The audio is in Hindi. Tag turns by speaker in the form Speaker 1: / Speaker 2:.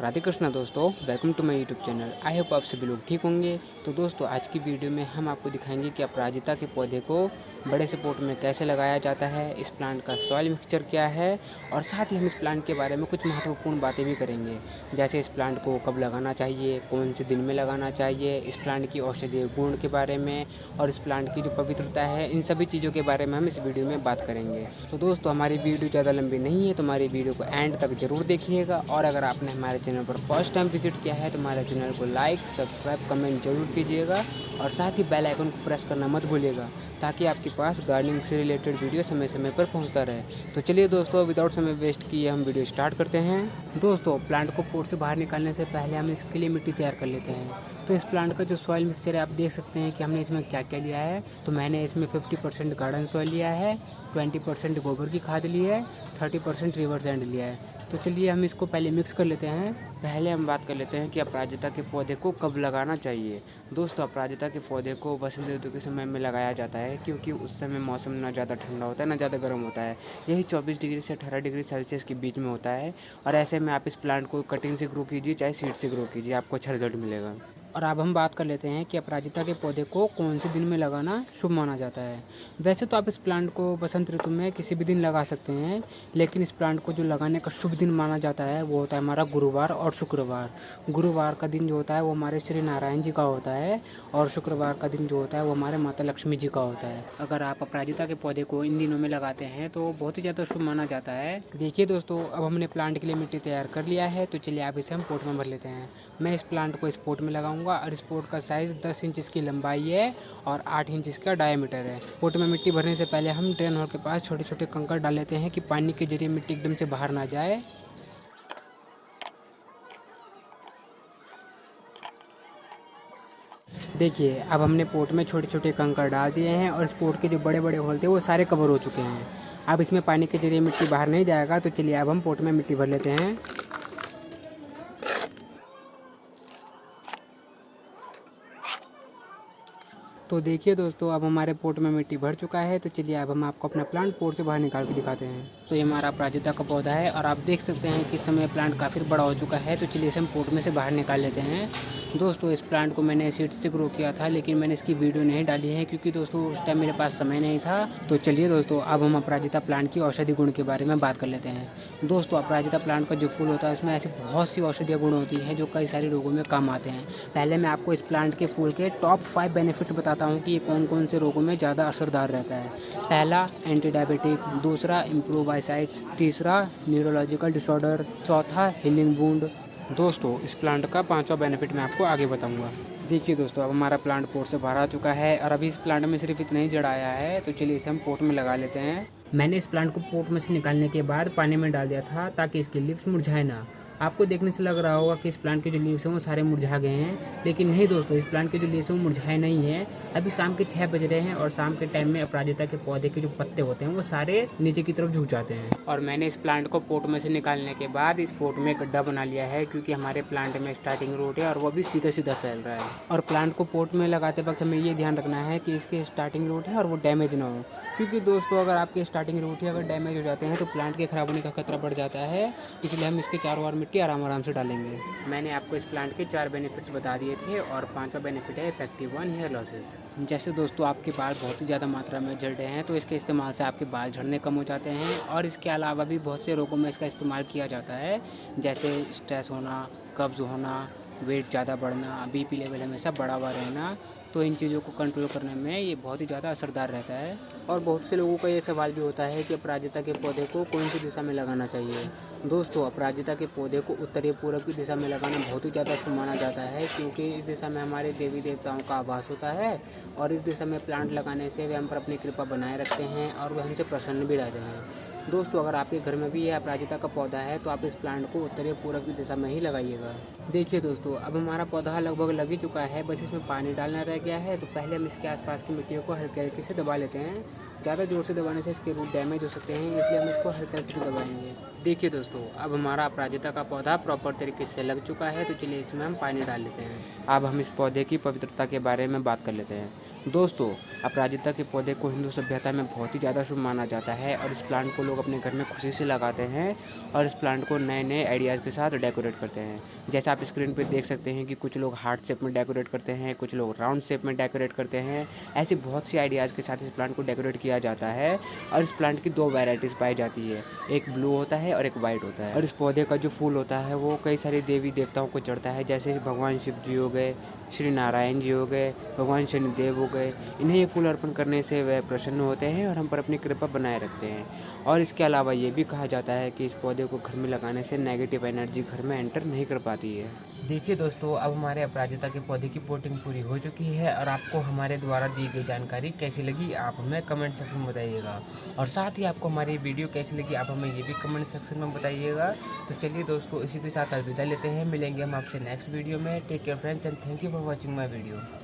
Speaker 1: राधे कृष्णा दोस्तों, welcome to my YouTube channel. I hope आप सभी लोग ठीक होंगे। तो दोस्तों, आज की वीडियो में हम आपको दिखाएंगे कि अपराजिता के पौधे को बड़े से पॉट में कैसे लगाया जाता है, इस प्लांट का सॉइल मिक्सचर क्या है, और साथ ही हम इस प्लांट के बारे में कुछ महत्वपूर्ण बातें भी करेंगे, जैसे इस प्लांट को कब लगाना चाहिए, कौन से दिन में लगाना चाहिए, इस प्लांट की औषधीय गुण के बारे में और इस प्लांट की जो पवित्रता है, इन सभी चीज़ों के बारे में हम इस वीडियो में बात करेंगे। तो दोस्तों, हमारी वीडियो ज़्यादा लंबी नहीं है, तो हमारी वीडियो को एंड तक जरूर देखिएगा। और अगर आपने हमारे चैनल पर फर्स्ट टाइम विजिट किया है तो हमारे चैनल को लाइक, सब्सक्राइब, कमेंट जरूर कीजिएगा और साथ ही बेल आइकन को प्रेस करना मत भूलिएगा, ताकि आपके पास गार्डनिंग से रिलेटेड वीडियो समय समय पर पहुंचता रहे। तो चलिए दोस्तों, विदाउट समय वेस्ट किए हम वीडियो स्टार्ट करते हैं। दोस्तों, प्लांट को पॉट से बाहर निकालने से पहले हम इसके लिए मिट्टी तैयार कर लेते हैं। तो इस प्लांट का जो सॉइल मिक्सचर है, आप देख सकते हैं कि हमने इसमें क्या क्या लिया है। तो मैंने इसमें 50% गार्डन सॉइल लिया है, 20% गोबर की खाद ली है, 30% रिवर सैंड लिया है। तो चलिए हम इसको पहले मिक्स कर लेते हैं। पहले हम बात कर लेते हैं कि अपराजिता के पौधे को कब लगाना चाहिए। दोस्तों, अपराजिता के पौधे को वसंत ऋतु के समय में लगाया जाता है, क्योंकि उस समय मौसम ना ज़्यादा ठंडा होता है ना ज़्यादा गर्म होता है। यही 24 डिग्री से 18 डिग्री सेल्सियस के बीच में होता है। और ऐसे में आप इस प्लांट को कटिंग से ग्रो कीजिए चाहे सीड से ग्रो कीजिए, आपको अच्छा रिजल्ट मिलेगा। और अब हम बात कर लेते हैं कि अपराजिता के पौधे को कौन से दिन में लगाना शुभ माना जाता है। वैसे तो आप इस प्लांट को बसंत ऋतु में किसी भी दिन लगा सकते हैं, लेकिन इस प्लांट को जो लगाने का शुभ दिन माना जाता है वो होता है हमारा गुरुवार और शुक्रवार। गुरुवार का दिन जो होता है वो हमारे श्री नारायण जी का होता है, और शुक्रवार का दिन जो होता है वो हमारे माता लक्ष्मी जी का होता है। अगर आप अपराजिता के पौधे को इन दिनों में लगाते हैं तो बहुत ही ज़्यादा शुभ माना जाता है। देखिए दोस्तों, अब हमने प्लांट के लिए मिट्टी तैयार कर लिया है, तो चलिए आप इसे हम पॉट में भर लेते हैं। मैं इस प्लांट को इस पॉट में लगाऊंगा और इस पॉट का साइज़ 10 इंच की लंबाई है और 8 इंच इसका डायमीटर है। पॉट में मिट्टी भरने से पहले हम ड्रेन होल के पास छोटे छोटे कंकड़ डाल लेते हैं कि पानी के जरिए मिट्टी एकदम से बाहर ना जाए। देखिए, अब हमने पॉट में छोटे छोटे कंकड़ डाल दिए हैं और इस पॉट के जो बड़े बड़े होल थे वो सारे कवर हो चुके हैं। अब इसमें पानी के जरिए मिट्टी बाहर नहीं जाएगा। तो चलिए अब हम पॉट में मिट्टी भर लेते हैं। तो देखिए दोस्तों, अब हमारे पॉट में मिट्टी भर चुका है। तो चलिए अब हम आपको अपना प्लांट पॉट से बाहर निकाल के दिखाते हैं। तो ये हमारा अपराजिता का पौधा है और आप देख सकते हैं कि इस समय प्लांट काफ़ी बड़ा हो चुका है। तो चलिए इसे हम पॉट में से बाहर निकाल लेते हैं। दोस्तों, इस प्लांट को मैंने सीड से ग्रो किया था, लेकिन मैंने इसकी वीडियो नहीं डाली है क्योंकि दोस्तों उस टाइम मेरे पास समय नहीं था। तो चलिए दोस्तों, अब हम अपराजिता प्लांट की औषधि गुण के बारे में बात कर लेते हैं। दोस्तों, अपराजिता प्लांट का जो फूल होता है उसमें ऐसी बहुत सी औषधीय गुण होती हैं जो कई सारे रोगों में काम आते हैं। पहले मैं आपको इस प्लांट के फूल के टॉप 5 बेनिफिट्स बताता हूँ कि ये कौन कौन से रोगों में ज़्यादा असरदार रहता है। पहला, एंटी डायबिटिक। दूसरा, इम्प्रूव आईसाइट्स। तीसरा, न्यूरोलॉजिकल डिसऑर्डर। चौथा, हीलिंग वुंड। दोस्तों, इस प्लांट का 5वां बेनिफिट मैं आपको आगे बताऊंगा। देखिए दोस्तों, अब हमारा प्लांट पॉट से बाहर आ चुका है और अभी इस प्लांट में सिर्फ इतना ही जड़ आया है। तो चलिए इसे हम पॉट में लगा लेते हैं। मैंने इस प्लांट को पॉट में से निकालने के बाद पानी में डाल दिया था ताकि इसके लीव्स मुरझाए ना। आपको देखने से लग रहा होगा कि इस प्लांट के जो लीव्स हैं वो सारे मुरझा गए हैं, लेकिन नहीं दोस्तों, इस प्लांट के जो लीव्स हैं वो मुरझाए नहीं हैं। अभी शाम के 6 बज रहे हैं और शाम के टाइम में अपराजिता के पौधे के जो पत्ते होते हैं वो सारे नीचे की तरफ झुक जाते हैं। और मैंने इस प्लांट को पॉट में से निकालने के बाद इस पॉट में गड्ढा बना लिया है, क्योंकि हमारे प्लांट में स्टार्टिंग रूट है और वो भी सीधा सीधा फैल रहा है। और प्लांट को पॉट में लगाते वक्त हमें ये ध्यान रखना है कि इसके स्टार्टिंग रूट है और वो डैमेज ना हो, क्योंकि दोस्तों अगर आपके स्टार्टिंग रूट ही अगर डैमेज हो जाते हैं तो प्लांट के खराब होने का खतरा बढ़ जाता है। इसलिए हम इसके चारों ओर मिट्टी आराम आराम से डालेंगे। मैंने आपको इस प्लांट के 4 बेनिफिट्स बता दिए थे और 5वां बेनिफिट है इफेक्टिव वन हेयर लॉसेस। जैसे दोस्तों आपके बाल बहुत ही ज़्यादा मात्रा में झड़ रहे हैं तो इसके इस्तेमाल से आपके बाल झड़ने कम हो जाते हैं। और इसके अलावा भी बहुत से रोगों में इसका इस्तेमाल किया जाता है, जैसे स्ट्रेस होना, कब्ज़ होना, वेट ज़्यादा बढ़ना, बीपी लेवल हमेशा बढ़ा हुआ रहना। तो इन चीज़ों को कंट्रोल करने में ये बहुत ही ज़्यादा असरदार रहता है। और बहुत से लोगों का ये सवाल भी होता है कि अपराजिता के पौधे को कौन सी दिशा में लगाना चाहिए। दोस्तों, अपराजिता के पौधे को उत्तरी पूर्व की दिशा में लगाना बहुत ही ज़्यादा शुभ माना जाता है, क्योंकि इस दिशा में हमारे देवी देवताओं का आवास होता है और इस दिशा में प्लांट लगाने से वे हम पर अपनी कृपा बनाए रखते हैं और वे हमसे प्रसन्न भी रहते हैं। दोस्तों, अगर आपके घर में भी यह अपराजिता का पौधा है तो आप इस प्लांट को उत्तरी पूर्व की दिशा में ही लगाइएगा। देखिए दोस्तों, अब हमारा पौधा लगभग लग ही चुका है, बस इसमें पानी डालना रह गया है। तो पहले हम इसके आसपास की मिट्टियों को हल्के हल्के से दबा लेते हैं। ज़्यादा जोर से दबाने से इसके रूट डैमेज हो सकते हैं, इसलिए हम इसको हल्के हल्के से दबाएंगे। देखिए दोस्तों, अब हमारा अपराजिता का पौधा प्रॉपर तरीके से लग चुका है। तो चलिए इसमें हम पानी डाल लेते हैं। अब हम इस पौधे की पवित्रता के बारे में बात कर लेते हैं। दोस्तों, अपराजिता के पौधे को हिंदू सभ्यता में बहुत ही ज़्यादा शुभ माना जाता है और इस प्लांट को लोग अपने घर में खुशी से लगाते हैं और इस प्लांट को नए नए आइडियाज़ के साथ डेकोरेट करते हैं। जैसा आप स्क्रीन पे देख सकते हैं कि कुछ लोग हार्ट शेप में डेकोरेट करते हैं, कुछ लोग राउंड शेप में डेकोरेट करते हैं। ऐसी बहुत सी आइडियाज़ के साथ इस प्लांट को डेकोरेट किया जाता है और इस प्लांट की 2 वैरायटीज़ पाई जाती है, एक ब्लू होता है और एक वाइट होता है। और इस पौधे का जो फूल होता है वो कई सारे देवी देवताओं को चढ़ता है, जैसे भगवान शिव जी हो गए, श्री नारायण जी हो गए, भगवान शनिदेव हो गए। इन्हें ये फूल अर्पण करने से वह प्रसन्न होते हैं और हम पर अपनी कृपा बनाए रखते हैं। और इसके अलावा ये भी कहा जाता है कि इस पौधे को घर में लगाने से नेगेटिव एनर्जी घर में एंटर नहीं कर पाती है। देखिए दोस्तों, अब हमारे अपराजिता के पौधे की पोटिंग पूरी हो चुकी है और आपको हमारे द्वारा दी गई जानकारी कैसी लगी आप हमें कमेंट सेक्शन में बताइएगा। और साथ ही आपको हमारी वीडियो कैसी लगी आप हमें ये भी कमेंट सेक्शन में बताइएगा। तो चलिए दोस्तों, इसी के साथ अलविदा लेते हैं। मिलेंगे हम आपसे नेक्स्ट वीडियो में। Take care friends and thank you for watching my video.